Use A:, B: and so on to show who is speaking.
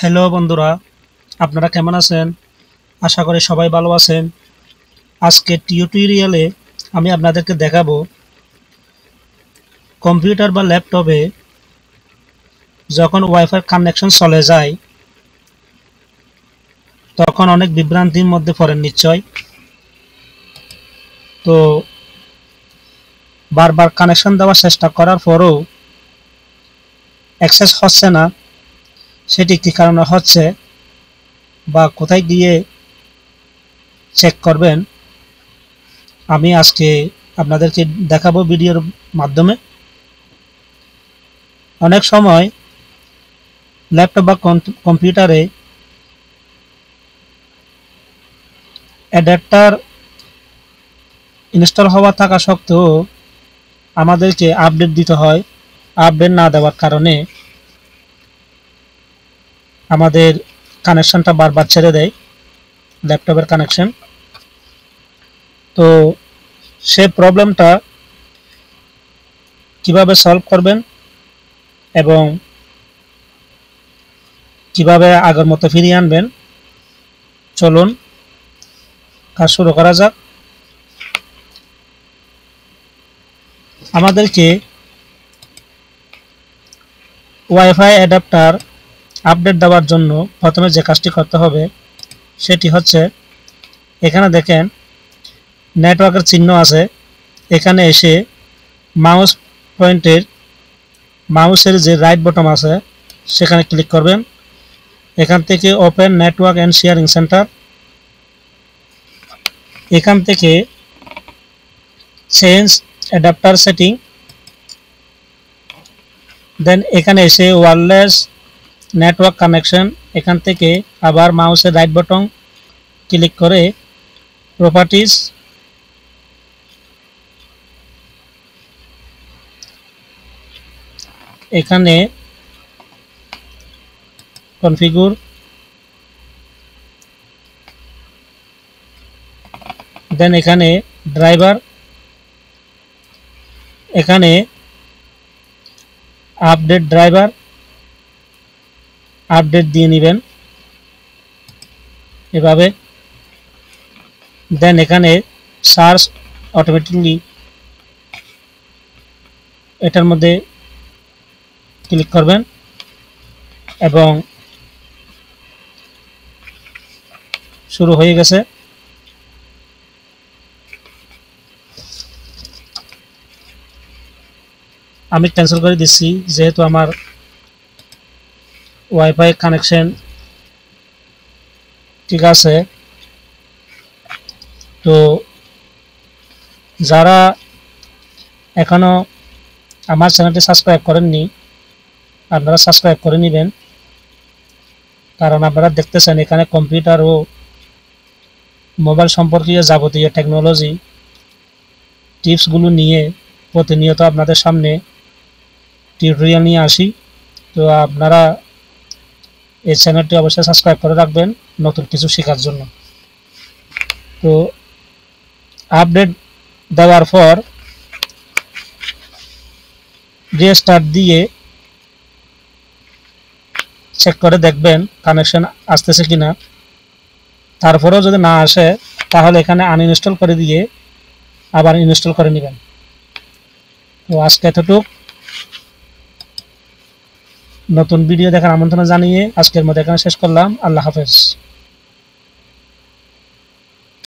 A: Hello বন্ধুরা, আপনারা কেমন আছেন? আশা করি সবাই ভালো আছেন। আজকে টিউটোরিয়ালে আমি আপনাদেরকে দেখাবো কম্পিউটার বা ল্যাপটপে যখন ওয়াইফাই কানেকশন চলে যায় তখন অনেক বিভ্রান্তির মধ্যে পড়েন নিশ্চয়। তো বারবার কানেকশন দেওয়ার চেষ্টা করার পরও অ্যাক্সেস হচ্ছে না, সেটি কী কারণে হচ্ছে বা কোথায় গিয়ে চেক করবেন, আমি আজকে আপনাদেরকে দেখাবো ভিডিওর মাধ্যমে। অনেক সময় ল্যাপটপ বা কম্পিউটারে অ্যাডাপ্টার ইনস্টল হওয়া থাকা সত্ত্বেও আমাদেরকে আপডেট দিতে হয়। আপডেট না দেওয়ার কারণে আমাদের কানেকশনটা বারবার ছেড়ে দেয়, ল্যাপটপের কানেকশন। তো সে প্রবলেমটা কিভাবে সলভ করবেন এবং কিভাবে আগের মতো ফিরিয়ে আনবেন, চলুন কাজ শুরু করা যাক। আমাদেরকে ওয়াইফাই অ্যাডাপ্টার আপডেট দেওয়ার জন্য প্রথমে যে কাজটি করতে হবে সেটি হচ্ছে, এখানে দেখেন নেটওয়ার্কের চিহ্ন আছে, এখানে এসে মাউসের যে রাইট বটন আছে সেখানে ক্লিক করবেন। এখান থেকে open network and sharing centre, এখান থেকে চেঞ্জ অ্যাডাপ্টার সেটিং, দেন এখানে এসে ওয়্যারলেস নেটওয়ার্ক কানেকশন, এখান থেকে আবার মাউসের রাইট বটন ক্লিক করে প্রপার্টিজ, এখানে কনফিগুর, দেন এখানে ড্রাইভার, এখানে আপডেট ড্রাইভার, আপডেট দিয়ে নেবেন এভাবে। দেন এখানে সার্চ অটোমেটিকলি, এটার মধ্যে ক্লিক করবেন এবং শুরু হয়ে গেছে। আমি ক্যান্সেল করে দিচ্ছি যেহেতু আমার ওয়াইফাই কানেকশন ঠিক আছে। তো যারা এখনো আমার চ্যানেলটি সাবস্ক্রাইব করেননি আপনারা সাবস্ক্রাইব করে নেবেন, কারণ আপনারা দেখতেছেন এখানে কম্পিউটার ও মোবাইল সম্পর্কীয় যাবতীয় টেকনোলজি টিপসগুলো নিয়ে প্রতিনিয়ত আপনাদের সামনে টিউটোরিয়াল নিয়ে আসি। তো আপনারা এই চ্যানেলটি অবশ্যই সাবস্ক্রাইব করে রাখবেন নতুন কিছু শেখার জন্য। তো আপডেট দেওয়ার পর রিস্টার্ট দিয়ে চেক করে দেখবেন কানেকশন আসতেছে কিনা। তারপরেও যদি না আসে তাহলে এখানে আনইনস্টল করে দিয়ে আবার ইনস্টল করে নেবেন। তো আজকে এতটুক, নতুন ভিডিও দেখার আমন্ত্রণ জানিয়ে আজকের মতো এখানে শেষ করলাম। আল্লাহ হাফেজ।